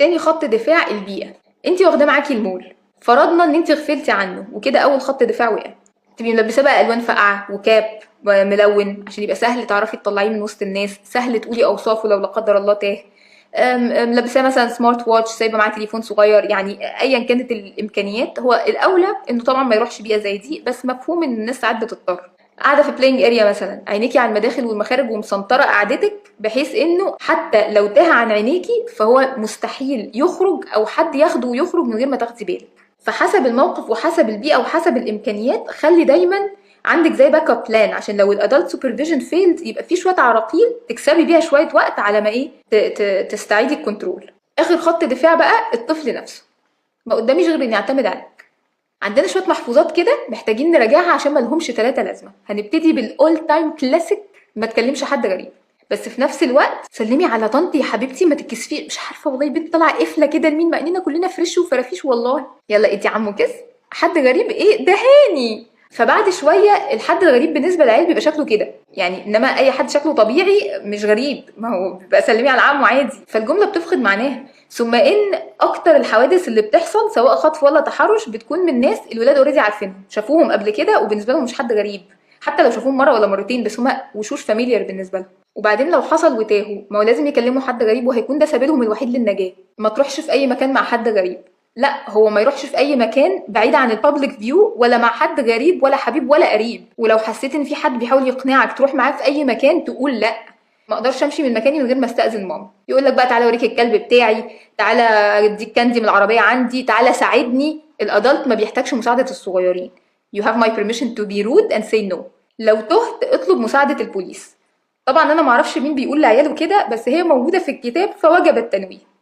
تاني خط دفاع البيئة. انت واخداه معاكي المول، فرضنا ان انت غفلتي عنه وكده اول خط دفاع وقع. تبقي ملبساه بقى الوان فاقعه وكاب ملون عشان يبقى سهل تعرفي تطلعيه من وسط الناس، سهل تقولي اوصافه لو لا قدر الله تاه. ملبساه مثلا سمارت واتش، سايبه معاه تليفون صغير، يعني ايا كانت الامكانيات. هو الاولى انه طبعا ما يروحش بيئه زي دي، بس مفهوم ان الناس ساعات بتضطر. قاعده في بلاينج اريا مثلا، عينيكي على المداخل والمخارج ومسنطره قعدتك، بحيث انه حتى لو تاه عن عينيكي فهو مستحيل يخرج او حد ياخده ويخرج من غير ما تاخدي بالك. فحسب الموقف وحسب البيئه وحسب الامكانيات خلي دايما عندك زي باك اب بلان، عشان لو الادلت سوبرفيجن فيلد يبقى في شويه عراقيل تكسبي بيها شويه وقت على ما ايه تستعيدي الكنترول. اخر خط دفاع بقى الطفل نفسه. ما قداميش غير اني اعتمد عليك. عندنا شويه محفوظات كده محتاجين نراجعها عشان ما لهمش 3 لازمه. هنبتدي بالاول تايم كلاسيك، ما تكلمش حد غريب، بس في نفس الوقت سلمي على طنطي يا حبيبتي، ما تتكسفيش. مش عارفه والله بنت طالعه قفله كده لمين، مع اننا كلنا فريش وفرافيش والله. يلا ادي عمو كس. حد غريب ايه ده هاني. فبعد شويه الحد الغريب بالنسبه للعيال بيبقى شكله كده يعني، انما اي حد شكله طبيعي مش غريب، ما هو بيبقى سلمي على عمو عادي. فالجمله بتفقد معناها. ثم ان اكتر الحوادث اللي بتحصل سواء خطف ولا تحرش بتكون من ناس الولاد اوريدي عارفينهم، شافوهم قبل كده وبالنسبه لهم مش حد غريب، حتى لو شافوهم مره ولا مرتين بس هما وشوش فاميليار بالنسبه لهم. وبعدين لو حصل وتاهوا، ما هو لازم يكلموا حد غريب وهيكون ده سبيلهم الوحيد للنجاه. ما تروحش في اي مكان مع حد غريب. لا، هو ما يروحش في اي مكان بعيد عن البابليك فيو ولا مع حد غريب ولا حبيب ولا قريب. ولو حسيت ان في حد بيحاول يقنعك تروح معاه في اي مكان تقول لا، ما اقدرش امشي من مكاني من غير ما استاذن ماما. يقول لك بقى تعالى اوريك الكلب بتاعي، تعالى اديك كاندي من العربيه عندي، تعالى ساعدني. الادلت ما بيحتاجش مساعده الصغيرين. you have my permission to be rude and say no. لو تهت اطلب مساعده البوليس. طبعا انا معرفش مين بيقول لعياله كده، بس هي موجوده في الكتاب فوجب التنويه.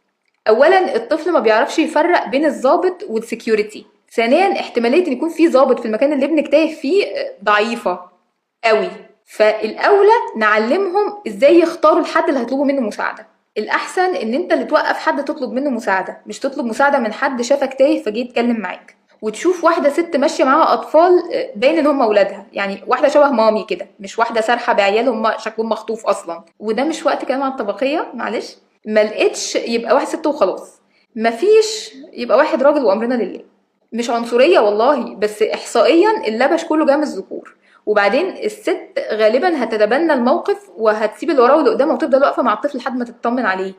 اولا الطفل ما بيعرفش يفرق بين الضابط والسكيورتي. ثانيا احتماليه ان يكون في ضابط في المكان اللي ابنك تايه فيه ضعيفه قوي. فالاولى نعلمهم ازاي يختاروا الحد اللي هيطلبوا منه مساعده. الاحسن ان انت اللي توقف حد تطلب منه مساعده، مش تطلب مساعده من حد شافك تايه فجه يتكلم معاك. وتشوف واحده ست ماشيه معاها اطفال باين ان هم اولادها، يعني واحده شبه مامي كده، مش واحده سارحه بعيال هم شكلهم مخطوف اصلا. وده مش وقت كلام عن الطبقيه، معلش. ما لقيتش يبقى واحد ست وخلاص، مفيش يبقى واحد راجل وامرنا لله. مش عنصريه والله، بس احصائيا اللبش كله جاي من الذكور. وبعدين الست غالبا هتتبنى الموقف وهتسيب اللي وراه واللي قدامه وتفضل واقفه مع الطفل لحد ما تطمن عليه.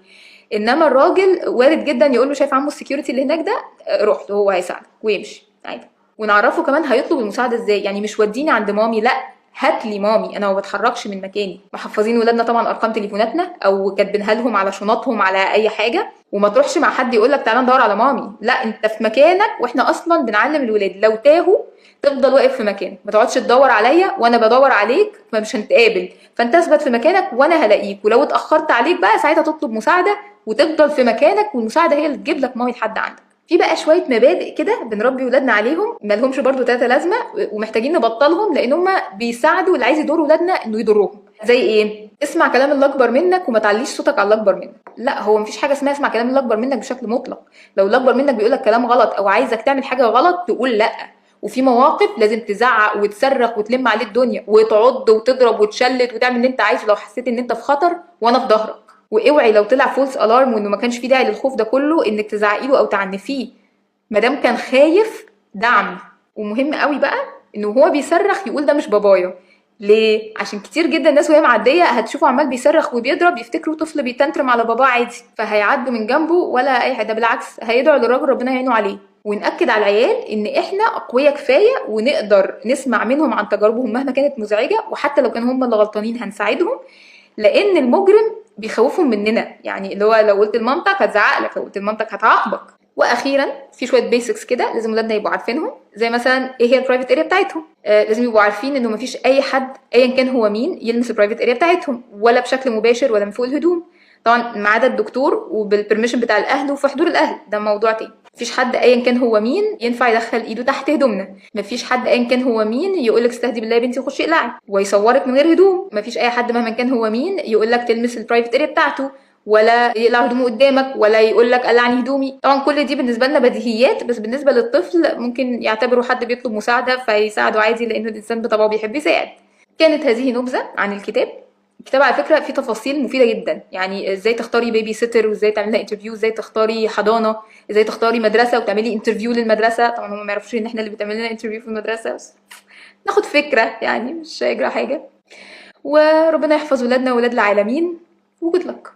انما الراجل وارد جدا يقول له شايف عمو السكيورتي اللي هناك ده، روح له هو هيساعدك ويمشي عادي. ونعرفه كمان هيطلب المساعده ازاي، يعني مش وديني عند مامي، لا هات لي مامي، انا ما بتحركش من مكاني. محفظين ولادنا طبعا ارقام تليفوناتنا او كاتبينها لهم على شنطهم على اي حاجه. وما تروحش مع حد يقول لك تعالى ندور على مامي، لا انت في مكانك. واحنا اصلا بنعلم الولاد لو تاهوا تفضل واقف في مكانك، ما تقعدش تدور عليا وانا بدور عليك فمش هنتقابل. فانت اثبت في مكانك وانا هلاقيك، ولو اتاخرت عليك بقى ساعتها تطلب مساعده وتفضل في مكانك، والمساعده هي اللي تجيب لك مامي لحد عندك. في بقى شويه مبادئ كده بنربي ولادنا عليهم ما لهمش برضو 3 لازمه، ومحتاجين نبطلهم لان هم بيساعدوا اللي عايز يضر ولادنا انه يضرهم. زي ايه؟ اسمع كلام اللي اكبر منك وما تعليش صوتك على اللي اكبر منك. لا، هو مفيش حاجه اسمها اسمع كلام اللي اكبر منك بشكل مطلق. لو اللي اكبر منك بيقولك كلام غلط او عايزك تعمل حاجه غلط تقول لا. وفي مواقف لازم تزعق وتصرخ وتلم عليه الدنيا وتعض وتضرب وتشلت وتعمل اللي انت عايزه لو حسيت ان انت في خطر وانا في ظهرك. واوعي لو طلع فولس الارم وانه ما كانش فيه داعي للخوف ده كله انك تزعقي له او تعنفيه. مادام كان خايف دعم. ومهم قوي بقى انه هو بيصرخ يقول ده مش بابايا. ليه؟ عشان كتير جدا الناس وهي معديه هتشوفه عمال بيصرخ وبيضرب يفتكروا طفل بيتنترم على باباه عادي، فهيعدوا من جنبه ولا اي حاجه، بالعكس هيدعوا للراجل ربنا يعينه عليه. ونأكد على العيال ان احنا اقوياء كفايه ونقدر نسمع منهم عن تجاربهم مهما كانت مزعجه، وحتى لو كانوا هم اللي غلطانين هنساعدهم. لان المجرم بيخوفهم مننا، يعني اللي هو لو قلت لمامتك هتزعق لك، لو قلت لمامتك هتعاقبك. واخيرا في شويه بيسكس كده لازم ولادنا يبقوا عارفينهم، زي مثلا ايه هي البرايفت اريا بتاعتهم. لازم يبقوا عارفين انه مفيش اي حد ايا كان هو مين يلمس البرايفت اريا بتاعتهم، ولا بشكل مباشر ولا من فوق الهدوم. طبعا ما عدا الدكتور وبالبرميشن بتاع الاهل وفي حضور الاهل، ده موضوع تاني. مفيش حد ايا كان هو مين ينفع يدخل ايده تحت هدومنا. مفيش حد ايا كان هو مين يقول لك استهدي بالله يا بنتي وخشي اقلعي ويصورك من غير هدوم. مفيش اي حد مهما كان هو مين يقول لك تلمس البرايفت اريا بتاعته، ولا يقلع هدومه قدامك، ولا يقول لك قلعني هدومي. طبعا كل دي بالنسبه لنا بديهيات، بس بالنسبه للطفل ممكن يعتبروا حد بيطلب مساعده فيساعده عادي، لان الانسان بطبعه بيحب يساعد. كانت هذه نبذه عن الكتاب. الكتاب على فكرة فيه تفاصيل مفيدة جدا، يعني ازاي تختاري بيبي سيتر، وازاي تعملي انترفيو، ازاي تختاري حضانة، ازاي تختاري مدرسة وتعملي انترفيو للمدرسة. طبعا هم ما يعرفوش ان احنا اللي بتعمل لنا انترفيو في المدرسة، بس ناخد فكرة يعني، مش هيجرى حاجة. وربنا يحفظ ولادنا وولاد العالمين، وجود لك.